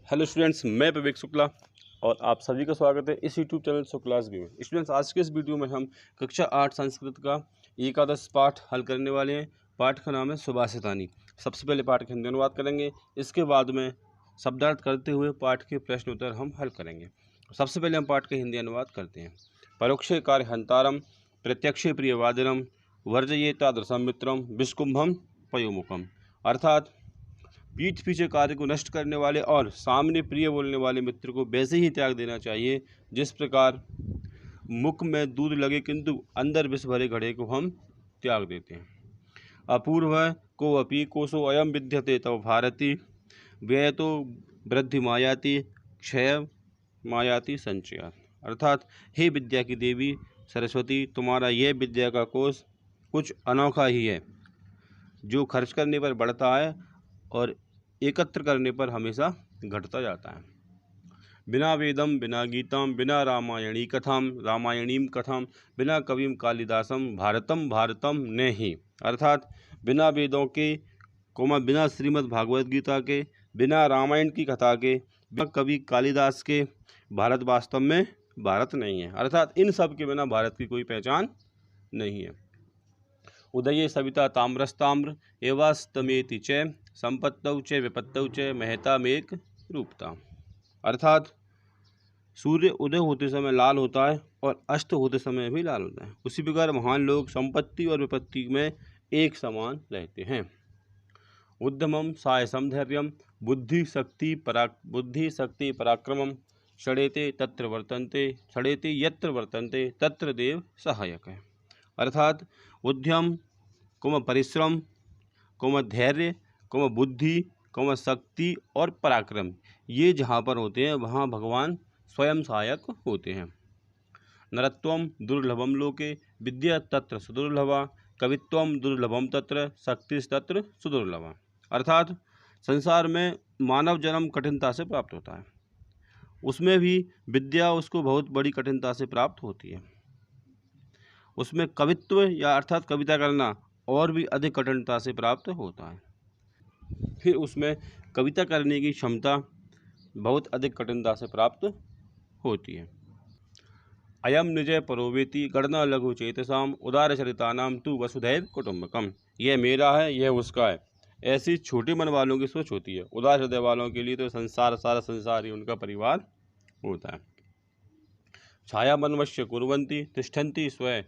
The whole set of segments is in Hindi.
हेलो स्टूडेंट्स, मैं विवेक शुक्ला और आप सभी का स्वागत है इस यूट्यूब चैनल शुक्लास व्यू में। स्टूडेंट्स, आज के इस वीडियो में हम कक्षा 8 संस्कृत का एकादश पाठ हल करने वाले हैं। पाठ का नाम है सुभाषितानी। सबसे पहले पाठ का हिंदी अनुवाद करेंगे, इसके बाद में शब्दार्थ करते हुए पाठ के प्रश्न उत्तर हम हल करेंगे। सबसे पहले हम पाठ का हिंदी अनुवाद करते हैं। परोक्षे कार्य हंतारम प्रत्यक्षे प्रियवादिनम वर्जयेतादृशम मित्रम विष्कुंभम पयोमुखम। अर्थात पीठ पीछे कार्य को नष्ट करने वाले और सामने प्रिय बोलने वाले मित्र को वैसे ही त्याग देना चाहिए जिस प्रकार मुख में दूध लगे किंतु अंदर विष भरे घड़े को हम त्याग देते हैं। अपूर्व को अपि कोशो अयम विद्यते तव भारती व्यय तो वृद्धि मायाति क्षय मायाति संचयात। अर्थात हे विद्या की देवी सरस्वती, तुम्हारा यह विद्या का कोश कुछ अनोखा ही है जो खर्च करने पर बढ़ता है और एकत्र करने पर हमेशा घटता जाता है। बिना वेदम बिना गीतम बिना रामायणी कथाम रामायणीम कथाम बिना कविम कालिदासम भारतम भारतम ने ही। अर्थात बिना वेदों के बिना श्रीमद् भागवत गीता के, बिना रामायण की कथा के, बिना कवि कालिदास के भारत वास्तव में भारत नहीं है। अर्थात इन सब के बिना भारत की कोई पहचान नहीं है। उदये सविता ताम्रस्ताम्र एवास्तमेति च संपत्तौ च विपत्तौ च महतामेक रूपता। अर्थात सूर्य उदय होते समय लाल होता है और अस्त होते समय भी लाल होता है। उसी प्रकार महान लोग संपत्ति और विपत्ति में एक समान रहते हैं। उद्यमम सायसम धैर्यम बुद्धि शक्ति पराक्रमम षडेते तत्र वर्तन्ते षडेते यत्र वर्तन्ते तत्र देव सहायक है। अर्थात उद्यम परिश्रम धैर्य बुद्धि शक्ति और पराक्रम, ये जहाँ पर होते हैं वहाँ भगवान स्वयं सहायक होते हैं। नरत्वम दुर्लभम लोके विद्या तत्र सुदुर्लभा कवित्वम दुर्लभम तत्र शक्तिस्तत्र सुदुर्लभा। अर्थात संसार में मानव जन्म कठिनता से प्राप्त होता है, उसमें भी विद्या उसको बहुत बड़ी कठिनता से प्राप्त होती है। उसमें कवित्व या अर्थात कविता करना और भी अधिक कठिनता से प्राप्त होता है। फिर उसमें कविता करने की क्षमता बहुत अधिक कठिनता से प्राप्त होती है। अयम निजय परोवेति गणना लघु चेतसाम उदार चरितानाम तु वसुधैव कुटुंबकम। यह मेरा है, यह उसका है, ऐसी छोटे मन वालों की सोच होती है। उदार हृदय वालों के लिए तो संसार, सारा संसार ही उनका परिवार होता है। छाया मनवश्य कुर्वन्ति तिष्ठन्ति स्वयं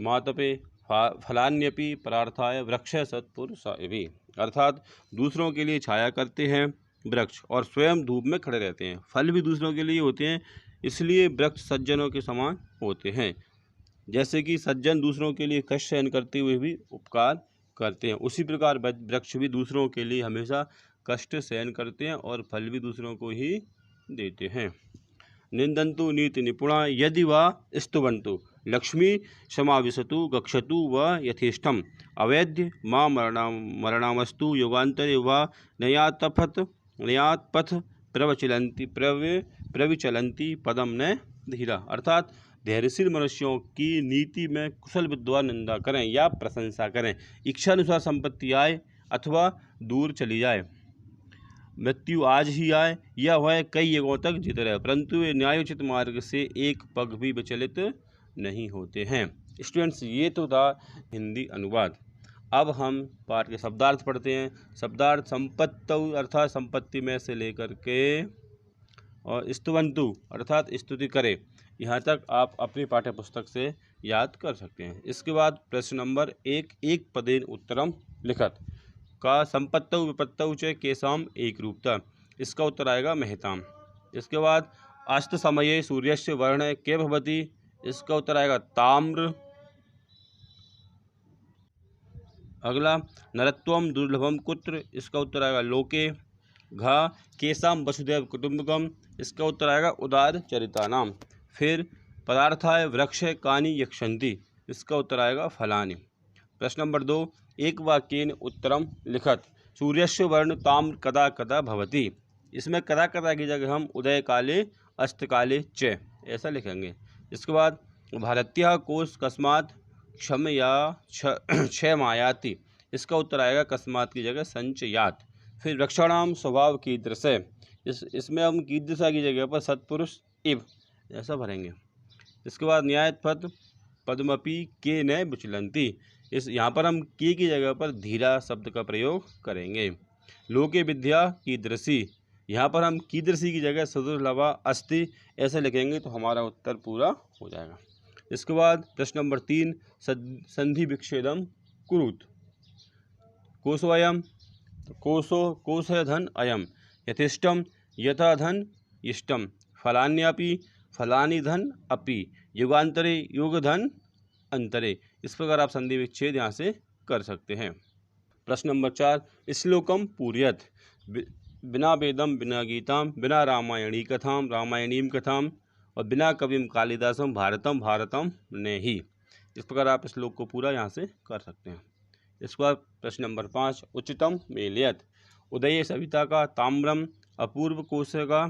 मातपे फलान्यपि परार्थाय वृक्ष सत्पुरुषाय। अर्थात दूसरों के लिए छाया करते हैं वृक्ष और स्वयं धूप में खड़े रहते हैं। फल भी दूसरों के लिए होते हैं, इसलिए वृक्ष सज्जनों के समान होते हैं। जैसे कि सज्जन दूसरों के लिए कष्ट सहन करते हुए भी उपकार करते हैं, उसी प्रकार वृक्ष भी दूसरों के लिए हमेशा कष्ट सहन करते हैं और फल भी दूसरों को ही देते हैं। निंदन्तु नीति निपुणा यदि वा स्तुवन्तु लक्ष्मी समाविशतु गक्षतु व यथेष्टम अवैध्य माँ मरणामस्तु युगान्तरे वा नयात पथ प्रविचलन्ति पदम न धीरा। अर्थात धैर्यशील मनुष्यों की नीति में कुशल विद्वान निंदा करें या प्रशंसा करें, इच्छानुसार संपत्ति आए अथवा दूर चली जाए, मृत्यु आज ही आए या वह कई युगों तक जीते रहे, परंतु वे न्यायोचित मार्ग से एक पग भी विचलित नहीं होते हैं। स्टूडेंट्स, ये तो था हिंदी अनुवाद। अब हम पाठ के शब्दार्थ पढ़ते हैं। शब्दार्थ संपत्तौ अर्थात संपत्ति में से लेकर के और स्तुवन्तु अर्थात स्तुति करे, यहाँ तक आप अपनी पाठ्य पुस्तक से याद कर सकते हैं। इसके बाद प्रश्न नंबर 1 एक पदेन उत्तरम लिखत का संपत्तौ विपत्तौ च केसाम एक रूपता, इसका उत्तर आएगा महताम। इसके बाद अस्त समये सूर्यस्य वर्ण के भवति, इसका उत्तर आएगा ताम्र। अगला नरत्वम दुर्लभम कुत्र, इसका उत्तर आएगा लोके। घा केसाम वसुधैव कुटुंबकम, इसका उत्तर आएगा उदार चरितानाम। फिर पदार्थाय वृक्ष कानि यक्षन्ति, इसका उत्तर आएगा फलानि। प्रश्न नंबर 2 एक वाक्येन उत्तरम लिखत सूर्यस्य वर्ण ताम्र कदा कदा भवति, इसमें कदा कदा की जगह हम उदय काले अस्त काले च ऐसा लिखेंगे। इसके बाद भारतीय कोश कस्मात् क्षम या क्षय मायाति, इसका उत्तर आएगा कस्मात् की जगह संचयात। फिर वृक्षाणाम स्वभाव कीदृश, इसमें हम कीदृशा की जगह पर सत्पुरुष इव ऐसा भरेंगे। इसके बाद न्यायत पद पद्मपि के न विचलंती, इस यहाँ पर हम के की जगह पर धीरा शब्द का प्रयोग करेंगे। लोके विद्या कीदृशी, यहाँ पर हम कीदृशी की जगह सदुर्लभा अस्ति ऐसे लिखेंगे तो हमारा उत्तर पूरा हो जाएगा। इसके बाद प्रश्न नंबर 3 संधि विच्छेदम कुरुत। कोशोऽयं कोश है धन अयम, यथेष्टम यथा धन इष्टम, फलान्यपि फलानि धन अपि, युगांतरे योग धन अंतरे। इस प्रकार आप संधि विच्छेद यहाँ से कर सकते हैं। प्रश्न नंबर 4 श्लोकम पूर्यत। बिना वेदम बिना गीताम बिना रामायणी कथाम रामायणीम कथाम और बिना कविम कालिदासम भारतम भारतम ने ही। इस प्रकार आप श्लोक को पूरा यहाँ से कर सकते हैं। इसके बाद प्रश्न नंबर 5 उच्चतम मेलियत। उदय सविता का ताम्रम अपूर्व कोश का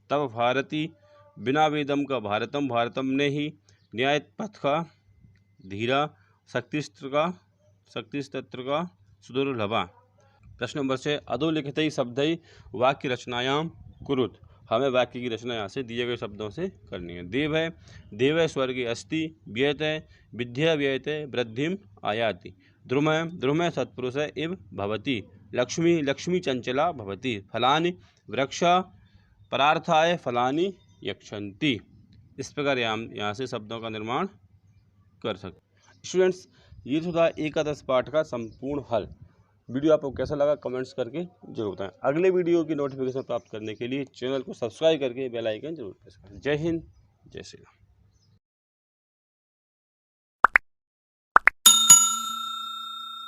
तब भारती, बिना वेदम का भारतम भारतम ने ही, न्याय पथ का धीरा, शक्तिस्तत्र का सुदुर्लभा। प्रश्न नंबर 6 अधोलिखित शब्द वाक्य रचनायाम कुरुत। हमें वाक्य की रचना यहाँ से दिए गए शब्दों से करनी है। देव है स्वर्गे अस्ति, व्ययत है विद्या व्ययत है वृद्धिम आयाति, द्रुम है सत्पुरुष इव भवति, लक्ष्मी चंचला भवति, फलानि वृक्षा परार्थाय फलानि यक्षन्ति। इस प्रकार यहाँ से शब्दों का निर्माण कर सकते। स्टूडेंट्स, ये तो था एकादश पाठ का संपूर्ण हल। वीडियो आपको कैसा लगा कमेंट्स करके जरूर बताएं। अगले वीडियो की नोटिफिकेशन प्राप्त करने के लिए चैनल को सब्सक्राइब करके बेल आइकन जरूर प्रेस करें। जय हिंद, जय श्री राम।